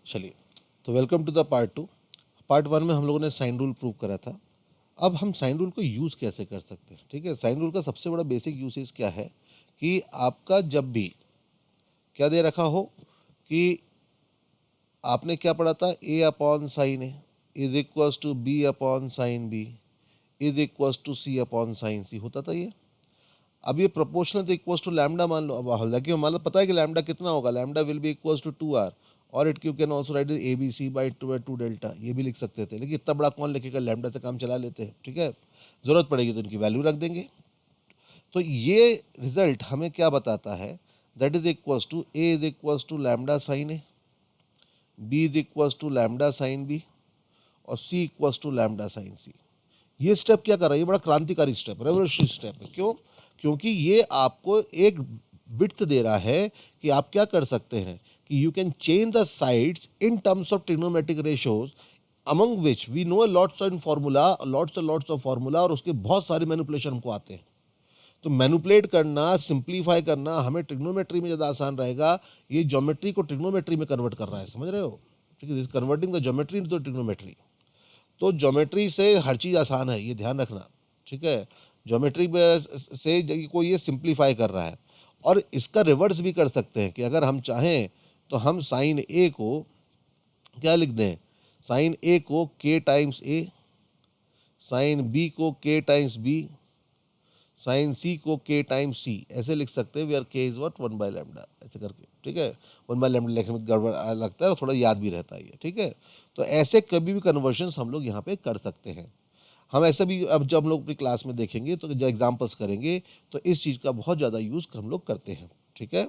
चलिए, तो welcome to the part 2। Part 1 में हम लोगों ने साइन रूल प्रूव करा था। अब हम साइन रूल को यूज़ कैसे कर सकते हैं। ठीक है, साइन रूल का सबसे बड़ा बेसिक यूसेज क्या है कि आपका जब भी क्या दे रखा हो कि आपने क्या पढ़ा था, A upon sine A is equals to B upon sine B is equals to C upon sine C होता था ये। अब ये प्रोपोर्शनल तो इक्वल्स टू लैम्डा मान लो। अब हालांकि मतलब पता है कि लैम्डा कितना होगा, lambda will be equals to 2r और it you can also write A B C by two delta, ये भी लिख सकते थे, लेकिन इतना बड़ा कौन लिखेगा, लैम्डा से काम चला लेते हैं। ठीक है, ज़रूरत पड़ेगी तो इनकी वैल्यू रख देंगे। तो ये रिजल्ट हमें क्या बताता है, that is equals to A is equals to lambda sine A, B is equals to lambda sine B और C equals to lambda sine C. ये स्टेप क्या कर रहा है, ये बड़ा क्रांतिकारी स्टेप, रेवोल्यूशनरी स्टेप है। क्यों? क्योंकि ये आपको एक विड्थ दे रहा है कि आप क्या कर सकते हैं कि you can change the sides in terms of trigonometric ratios among which we know lots of formula, lots of formula, और उसके बहुत सारे मैनिपुलेशन हमको आते हैं। तो मैनिपुलेट करना, सिंप्लीफाई करना हमें ट्रिग्नोमेट्री में ज़्यादा आसान रहेगा। ये ज्योमेट्री को ट्रिग्नोमेट्री में कन्वर्ट कर रहा है, समझ रहे हो? ठीक है, converting the geometry into trigonometry. तो ज्योमेट्री से हर चीज़ आसान है, ये ध्यान रखना। ठीक है, ज्योमेट्री से कोई ये सिंप्लीफाई कर रहा है। और इसका रिवर्स भी कर सकते हैं कि अगर हम चाहें तो हम साइन ए को क्या लिख दें, साइन ए को के टाइम्स ए, साइन बी को के टाइम्स बी, साइन सी को के टाइम्स सी, ऐसे लिख सकते हैं। वी आर के इज वॉट 1/λ, ऐसे करके। ठीक है, 1/λ लिखने में गड़बड़ लगता है और थोड़ा याद भी रहता है ये। ठीक है, तो ऐसे कभी भी कन्वर्जन्स हम लोग यहाँ पे कर सकते हैं। हम ऐसे भी अब जब हम लोग अपनी क्लास में देखेंगे तो जो एग्जाम्पल्स करेंगे तो इस चीज़ का बहुत ज़्यादा यूज़ हम लोग करते हैं। ठीक है,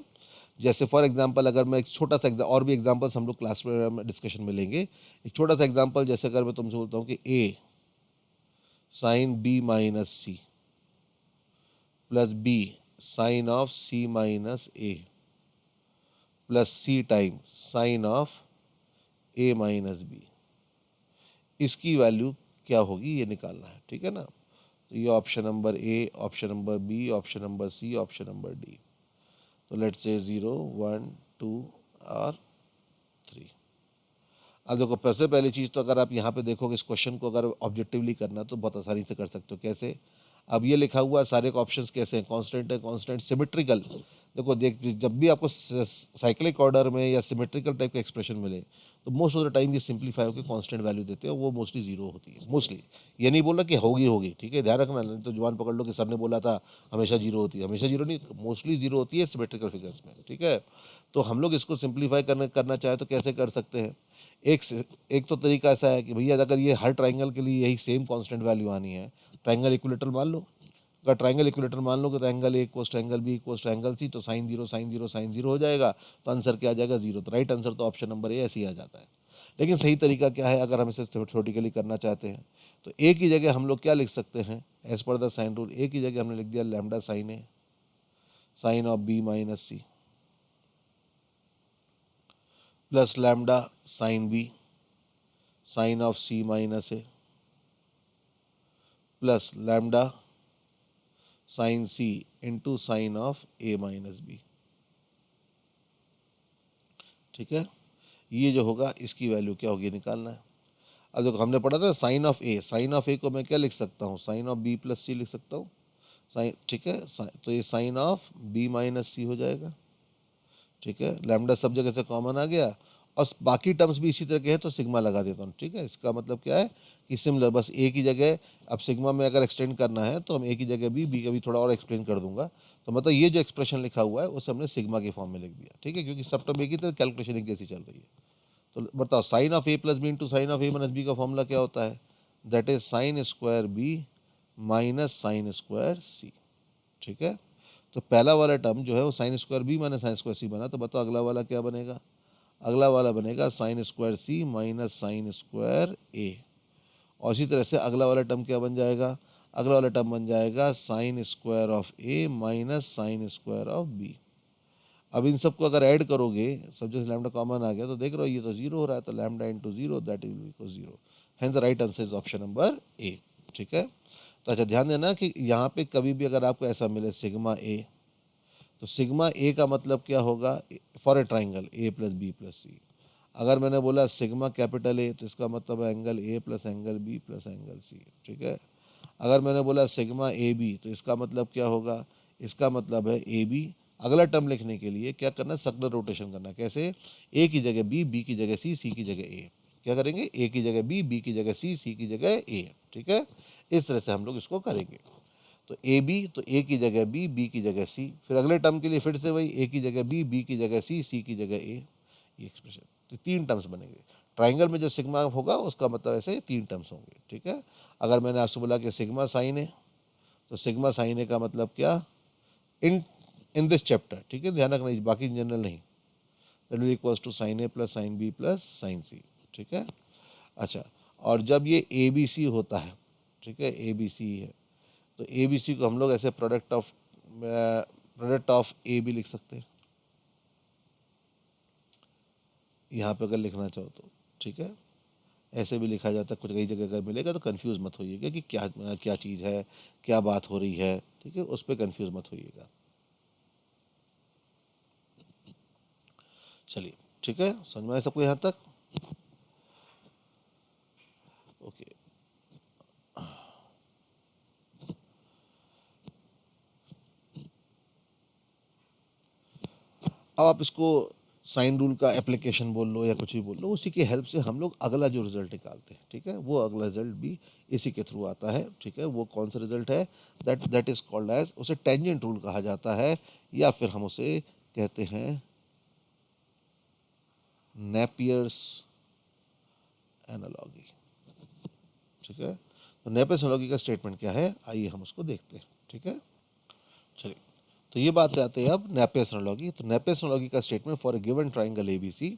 जैसे फॉर एग्जांपल अगर मैं एक छोटा सा और भी एग्जांपल्स हम लोग क्लास में डिस्कशन में लेंगे। एक छोटा सा एग्जांपल, जैसे अगर मैं तुमसे बोलता हूँ कि A sine B minus C plus B sine of C minus A plus C time sine of A minus B, इसकी वैल्यू क्या होगी ये निकालना है। ठीक है ना, तो ये option number A, option number B, option number C, option number D. तो लेट्स से 0 1 2 और 3। अब देखो, सबसे पहली चीज़ तो अगर आप यहाँ पे देखोगे इस क्वेश्चन को अगर ऑब्जेक्टिवली करना तो बहुत आसानी से कर सकते हो। कैसे? अब ये लिखा हुआ है, सारे के ऑप्शंस कैसे हैं, कांस्टेंट है, कांस्टेंट, सिमेट्रिकल। देखो देख, जब भी आपको साइक्लिक ऑर्डर में या सिमेट्रिकल टाइप का एक्सप्रेशन मिले तो मोस्ट ऑफ द टाइम ये सिंप्लीफाई होकर कांस्टेंट वैल्यू देते हैं, वो मोस्टली जीरो होती है। मोस्टली ये नहीं बोला कि होगी, ठीक है, ध्यान रखना, नहीं तो जुबान पकड़ लो कि सर ने बोला था हमेशा जीरो होती है। हमेशा जीरो नहीं, मोस्टली जीरो होती है सिमेट्रिकल फिगर्स में। ठीक है, तो हम लोग इसको सिंप्लीफाई करना चाहे तो कैसे कर सकते हैं। एक तो तरीका ऐसा है कि भैया अगर ये हर ट्राइंगल के लिए यही सेम कांस्टेंट वैल्यू आनी है, ट्राइंगल इक्विलेटरल मान लो। अगर ट्राइंगल इक्विलेटर मान लो कि angle A equals to angle B equals to angle C, तो sine zero sine zero sine zero हो जाएगा, तो आंसर क्या आ जाएगा, जीरो। तो राइट आंसर तो ऑप्शन नंबर ए ऐसे ही आ जाता है। लेकिन सही तरीका क्या है, अगर हम इसे थ्योरेटिकली करना चाहते हैं तो ए की जगह हम लोग क्या लिख सकते हैं, as per the sine rule. ए की जगह हमने लिख दिया lambda sine A sine of B minus C plus lambda sine B sine of C minus A plus lambda sine C into sine of A minus B. ठीक है, ये जो होगा इसकी वैल्यू क्या होगी निकालना है। अब देखो, हमने पढ़ा था sine of A, sine of A को मैं क्या लिख सकता हूँ, sine of B plus C लिख सकता हूँ। साइन, ठीक है, तो ये sine of B minus C हो जाएगा। ठीक है, लैम्डा सब जगह से कॉमन आ गया और बाकी टर्म्स भी इसी तरह के हैं तो सिग्मा लगा देता हूँ। ठीक है, इसका मतलब क्या है कि सिमिलर, बस ए की जगह अब सिग्मा में अगर एक्सटेंड करना है तो हम ए की जगह बी का भी थोड़ा और एक्सप्लेन कर दूंगा। तो मतलब ये जो एक्सप्रेशन लिखा हुआ है उसे हमने सिग्मा के फॉर्म में लिख दिया। ठीक है, क्योंकि सब टर्म एक ही तरह कैलकुलेशन एक जैसी चल रही है। तो बताओ, sine of A plus B into sine of A minus B का फॉर्मूला क्या होता है, that is sine square B minus sine square C. ठीक है, तो पहला वाला टर्म जो है वो sine square B minus sine square C बना, तो बताओ अगला वाला क्या बनेगा, अगला वाला बनेगा साइन स्क्वायर सी माइनस साइन स्क्वायर ए। और इसी तरह से अगला वाला टर्म क्या बन जाएगा, अगला वाला टर्म बन जाएगा sine square of A minus sine square of B. अब इन सबको अगर ऐड करोगे, सब जगह लैम्डा कॉमन आ गया तो देख रहे हो ये तो जीरो हो रहा है, तो lambda into zero that is equal zero. Hence the right answer is option number ए। ठीक है, तो अच्छा ध्यान देना कि यहाँ पे कभी भी अगर आपको ऐसा मिले सिग्मा ए, तो सिग्मा ए का मतलब क्या होगा, for a triangle A plus B plus C. अगर मैंने बोला सिग्मा कैपिटल ए तो इसका मतलब है angle A plus angle B plus angle C, ठीक है। अगर मैंने बोला सिग्मा ए बी तो इसका मतलब क्या होगा, इसका मतलब है ए बी। अगला टर्म लिखने के लिए क्या करना है, सर्कुलर रोटेशन करना। कैसे, ए की जगह बी, बी की जगह सी, सी की जगह ए। क्या करेंगे, ए की जगह बी, बी की जगह सी, सी की जगह ए, ठीक है। इस तरह से हम लोग इसको करेंगे। तो ए बी, तो ए की जगह बी, बी की जगह सी। फिर अगले टर्म के लिए फिर से वही, ए की जगह बी, बी की जगह सी, सी की जगह ए। ये एक्सप्रेशन, तो 3 टर्म्स बनेंगे। ट्राइंगल में जो सिग्मा होगा उसका मतलब ऐसे 3 टर्म्स होंगे, ठीक है। अगर मैंने आपसे बोला कि सिग्मा साइन ए, तो सिग्मा साइन ए का मतलब क्या, इन इन दिस चैप्टर, ठीक है, ध्यान रखना, बाकी जनरल नहीं। That will equals to sine A plus sine B plus sine C, ठीक है। अच्छा, और जब ये ए बी सी होता है, ठीक है, ए बी सी है, तो ए बी सी को हम लोग ऐसे प्रोडक्ट ऑफ ए बी लिख सकते हैं, यहाँ पे अगर लिखना चाहो तो, ठीक है। ऐसे भी लिखा जाता है, कुछ कई जगह अगर मिलेगा तो कंफ्यूज मत होइएगा कि क्या क्या चीज़ है, क्या बात हो रही है, ठीक है, उस पर कंफ्यूज मत होइएगा। चलिए, ठीक है, समझ में आया सबको यहाँ तक? ओके। अब आप इसको साइन रूल का एप्लीकेशन बोल लो या कुछ भी बोल लो, उसी की हेल्प से हम लोग अगला जो रिजल्ट निकालते हैं, ठीक है, वो अगला रिजल्ट भी इसी के थ्रू आता है, ठीक है। वो कौन सा रिजल्ट है, दैट इज कॉल्ड एज, उसे टेंजेंट रूल कहा जाता है, या फिर हम उसे कहते हैं नेपियर्स एनालॉजी, ठीक है। तो नेपियर्स एनालॉजी का स्टेटमेंट क्या है, आइए हम उसको देखते हैं, ठीक है। चलिए, तो ये बात आते हैं अब नेपियर्स एनालॉजी। तो नेपियर्स एनालॉजी का statement for a given triangle A B C,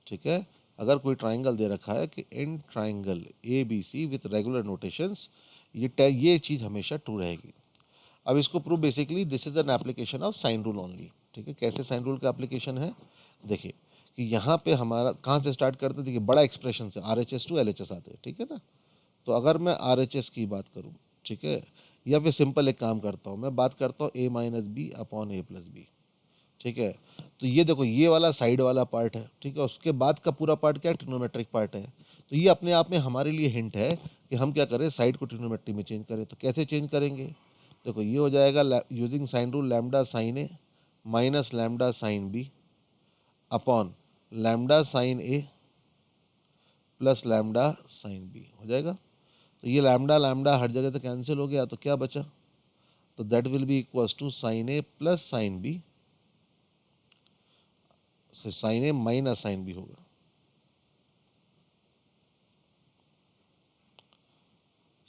ठीक है। अगर कोई ट्राइंगल दे रखा है कि in triangle A B C with regular notations, ये चीज़ हमेशा ट्रू रहेगी। अब इसको prove, basically this is an application of sine rule only, ठीक है। कैसे साइन रूल का एप्लीकेशन है, देखिए कि यहाँ पे हमारा कहाँ से स्टार्ट करते हैं, देखिए बड़ा एक्सप्रेशन से R H S to L H S आते हैं, ठीक है ना। तो अगर मैं आर एच एस की बात करूँ, ठीक है, या फिर सिंपल एक काम करता हूँ, मैं बात करता हूँ ए minus B upon A plus B, ठीक है। तो ये देखो, ये वाला साइड वाला पार्ट है, ठीक है, उसके बाद का पूरा पार्ट क्या है, ट्रिग्नोमेट्रिक पार्ट है। तो ये अपने आप में हमारे लिए हिंट है कि हम क्या करें, साइड को ट्रिग्नोमेट्री में चेंज करें। तो कैसे चेंज करेंगे, देखो ये हो जाएगा using sine rule, lambda sine A minus lambda sine B upon lambda sine A plus lambda sine B हो जाएगा। तो ये लैम्डा लैम्डा हर जगह से कैंसिल हो गया, तो क्या बचा, तो that will be equals to sine A plus sine B, sine A minus sine B होगा।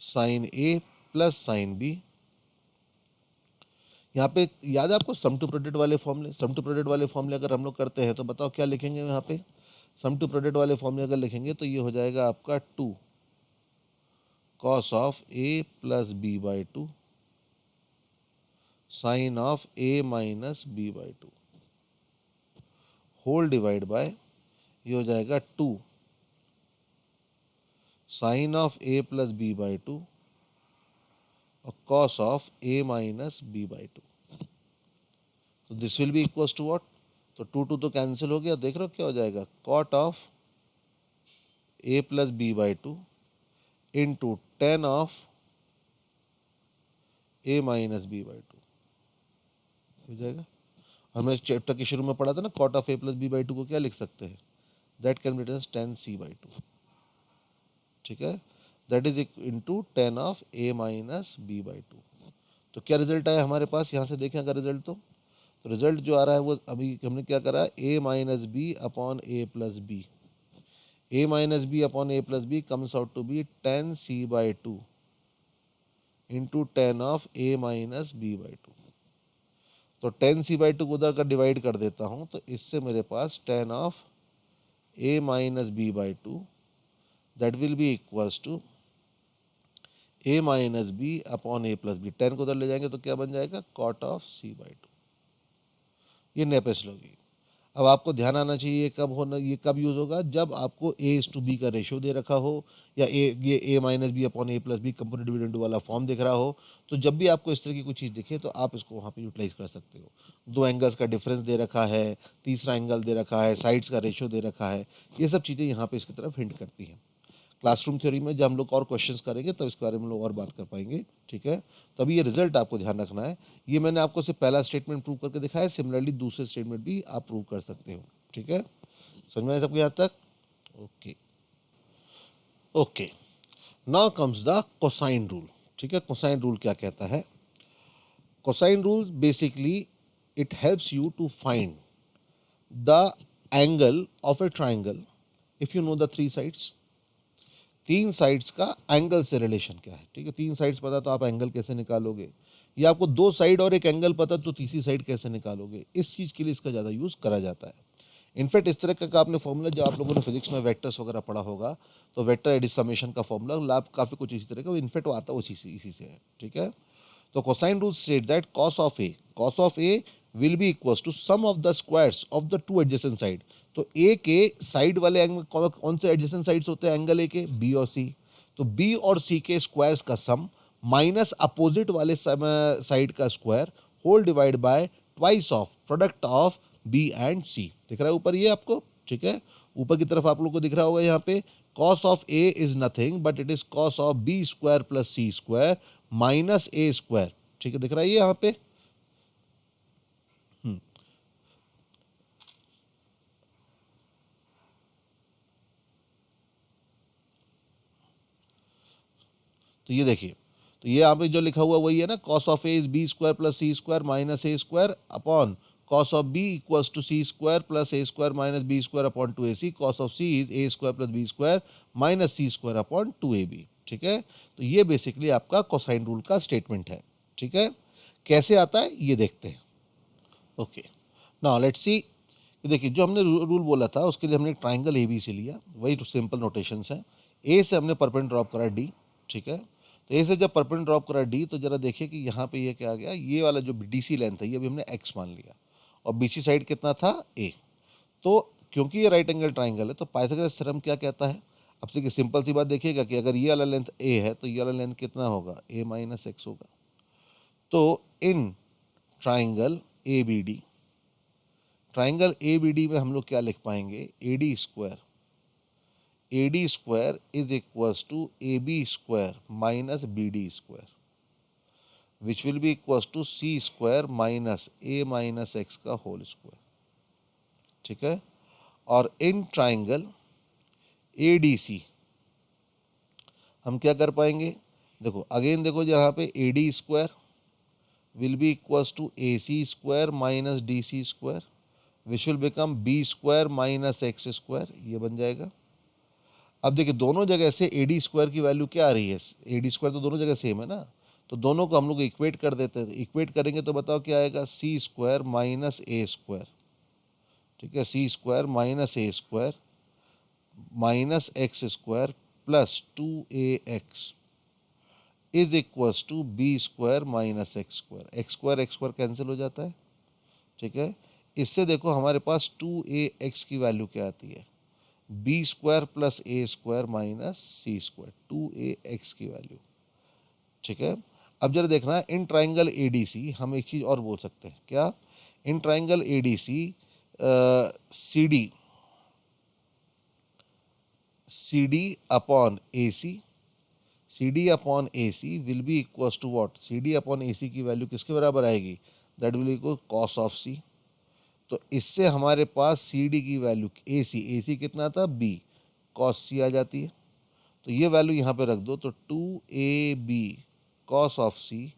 Sine A plus sine B, यहाँ पे याद है आपको सम टू प्रोडक्ट वाले फॉर्मूले, सम टू प्रोडक्ट वाले फॉर्मूले अगर हम लोग करते हैं तो बताओ क्या लिखेंगे यहाँ पे, सम टू प्रोडक्ट वाले फॉर्मूले अगर लिखेंगे तो ये हो जाएगा आपका 2 cos of A plus B by 2 sine of A minus B by 2 whole divide by, ये हो जाएगा 2 sine of A plus B by 2 और cos of A minus B by 2। तो this will be equals to what, तो 2 तो cancel हो गया, देख रहे हो क्या हो जाएगा, cot of A plus B by 2 into tan of A minus B by 2 हो जाएगा। और मैं चैप्टर के शुरू में पढ़ा था ना, cot of A plus B by 2 को क्या लिख सकते हैं, that can be written as tan C by 2, ठीक है। That is into tan of A minus B by 2। तो क्या रिजल्ट आया हमारे पास, यहाँ से देखें अगर रिजल्ट, तो रिजल्ट जो आ रहा है वो अभी हमने क्या करा, A minus B upon A plus B, A minus B upon A plus B comes out to be tan C by 2 into tan of A minus B by 2। तो टेन सी बाई 2 को उधर का divide कर देता हूँ, तो इससे मेरे पास tan of A minus B by 2 that will be equals to A minus B upon A plus B, tan को उधर ले जाएंगे तो क्या बन जाएगा, कॉट ऑफ सी बाई 2। ये नेपियर्स लॉ की। अब आपको ध्यान आना चाहिए ये कब यूज़ होगा, जब आपको A:B का रेशियो दे रखा हो, या ये A-B/A+B कंपोनेंट डिविडेंड वाला फॉर्म दिख रहा हो। तो जब भी आपको इस तरह की कोई चीज़ दिखे तो आप इसको वहाँ पे यूटिलाइज कर सकते हो। दो एंगल्स का डिफरेंस दे रखा है, तीसरा एंगल दे रखा है, साइड्स का रेशियो दे रखा है, ये सब चीज़ें यहाँ पे इसकी तरफ हिंट करती हैं। क्लासरूम थ्योरी में जब हम लोग और क्वेश्चंस करेंगे तब इसके बारे में हम लोग और बात कर पाएंगे, ठीक है। तभी ये रिजल्ट आपको ध्यान रखना है। ये मैंने आपको सिर्फ पहला स्टेटमेंट प्रूव करके दिखाया, सिमिलरली दूसरे स्टेटमेंट भी आप प्रूव कर सकते हो, ठीक है। समझ में आया सबको यहाँ तक? Okay okay, now comes the cosine rule, ठीक है। कोसाइन रूल क्या कहता है? Cosine rule basically it helps you to find the angle of a triangle if you know the three sides. तीन साइड्स का एंगल से रिलेशन क्या है, ठीक है। तीन साइड्स पता तो आप एंगल कैसे निकालोगे, या आपको दो साइड और एक एंगल पता तो तीसरी साइड कैसे निकालोगे। इस चीज़ के लिए इसका ज़्यादा यूज़ करा जाता है। इनफैक्ट इस तरह का आपने फॉर्मूला, जब आप लोगों ने फिजिक्स में वेक्टर्स वगैरह पढ़ा होगा, तो वेक्टर एडिशन समेशन का फॉर्मूला लाभ काफ़ी कुछ इसी तरह का, इनफैक्ट वो आता इसी से है, ठीक है। तो cosine rule state that cos of A will be equals to sum of the squares of the two adjacent side. तो ए के साइड वाले एंगल कौन से एडजेसेंट साइड्स होते हैं एंगल ए के? बी और सी। तो बी और सी के स्क्वायर्स का सम माइनस अपोजिट वाले साइड का square whole divide by twice of product of B and C. दिख रहा है ऊपर ये आपको, ठीक है। ऊपर की तरफ आप लोग को दिख रहा होगा यहाँ पे cos of A is nothing but it is cos of B square plus C square minus A square, ठीक है। दिख रहा है ये यहाँ पे। तो ये देखिए, तो ये यहाँ पे जो लिखा हुआ वही है ना, cos of A is B square plus C square minus A square upon cos of B equals to C square plus A square minus B square upon two A C. cos of C is A square plus B square minus C square upon two A B, ठीक है। तो ये basically आपका cosine rule का statement है, ठीक है। कैसे आता है ये देखते हैं। Okay, now let's see. देखिए, जो हमने रूल बोला था उसके लिए हमने ट्राइंगल ए बी से लिया, वही तो सिंपल नोटेशंस हैं। ए से हमने परपेंड ड्रॉप करा डी, ठीक है। तो ए से जब परपेंड ड्रॉप करा डी, तो जरा देखिए कि यहाँ पे ये क्या आ गया, ये वाला जो डी सी लेंथ है ये भी हमने एक्स मान लिया, और बी सी साइड कितना था? ए। तो क्योंकि ये राइट एंगल ट्राइंगल है तो पाइथागोरस थ्योरम क्या कहता है? अब से सिंपल सी बात देखिएगा कि अगर ये वाला लेंथ ए है तो ये वाला लेंथ कितना होगा? ए माइनस एक्स होगा। तो in triangle A B D, triangle A B D में हम लोग क्या लिख पाएंगे? A D square is equals to A B square minus B D square, which will be equals to C square minus A minus X का whole square, ठीक है। और इन ट्राइंगल ए डी सी हम क्या कर पाएंगे? देखो अगेन, देखो यहाँ पे A D square will be equals to A C square minus D C square, which will become B square minus X square, ये बन जाएगा। अब देखिए दोनों जगह से ए डी स्क्वायर की वैल्यू क्या आ रही है? ए डी स्क्वायर तो दोनों जगह सेम है ना, तो दोनों को हम लोग इक्वेट कर देते हैं। इक्वेट करेंगे तो बताओ क्या आएगा? C square minus A square, ठीक है। C square minus A square minus X square plus two A X is equals to B square minus X square. X square cancel हो जाता है, ठीक है। इससे देखो हमारे पास टू ए एक्स की वैल्यू क्या आती है? B square plus A square minus C square, two A X की वैल्यू, ठीक है। अब जरा देखना है इन ट्राइंगल ए डी सी हम एक चीज़ और बोल सकते हैं, क्या? In triangle A D C C D upon A C, C D upon A C will be equals to what? C D upon A C की वैल्यू किसके बराबर आएगी? That will equal cos of C. तो इससे हमारे पास C D की value ए सी कितना था? बी कॉस सी आ जाती है। तो ये वैल्यू यहाँ पे रख दो, तो two A B cos of C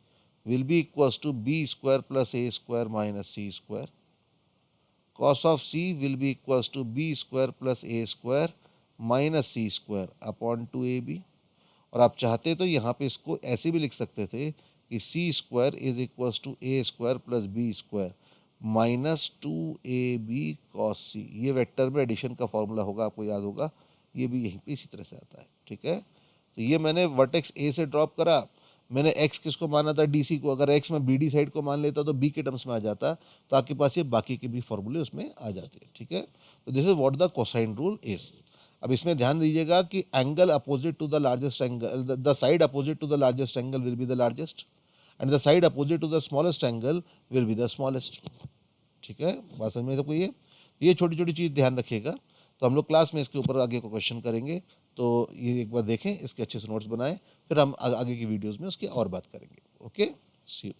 will be equals to B square plus A square minus C square. Cos of C will be equals to B square plus A square minus C square upon two A B. और आप चाहते तो यहाँ पे इसको ऐसे भी लिख सकते थे कि C square is equals to A square plus B square minus two A B cos C. ये वेक्टर में एडिशन का फॉर्मूला होगा, आपको याद होगा, ये भी यहीं पे इसी तरह से आता है, ठीक है। तो ये मैंने वर्टेक्स ए से ड्रॉप करा, मैंने x किसको माना था, DC को, अगर x में BD साइड को मान लेता तो B के टर्म्स में आ जाता, तो आपके पास ये बाकी के भी फॉर्मूले उसमें आ जाते हैं, ठीक है। तो this is what the cosine rule is. अब इसमें ध्यान दीजिएगा कि angle opposite to the largest angle, the side opposite to the largest angle will be the largest and the side opposite to the smallest angle will be the smallest, ठीक है। बात समझ में सबको, ये छोटी छोटी चीज़ ध्यान रखिएगा। तो हम लोग क्लास में इसके ऊपर आगे को क्वेश्चन करेंगे, तो ये एक बार देखें, इसके अच्छे से नोट्स बनाएं, फिर हम आगे की वीडियोज़ में उसकी और बात करेंगे। Okay, see you.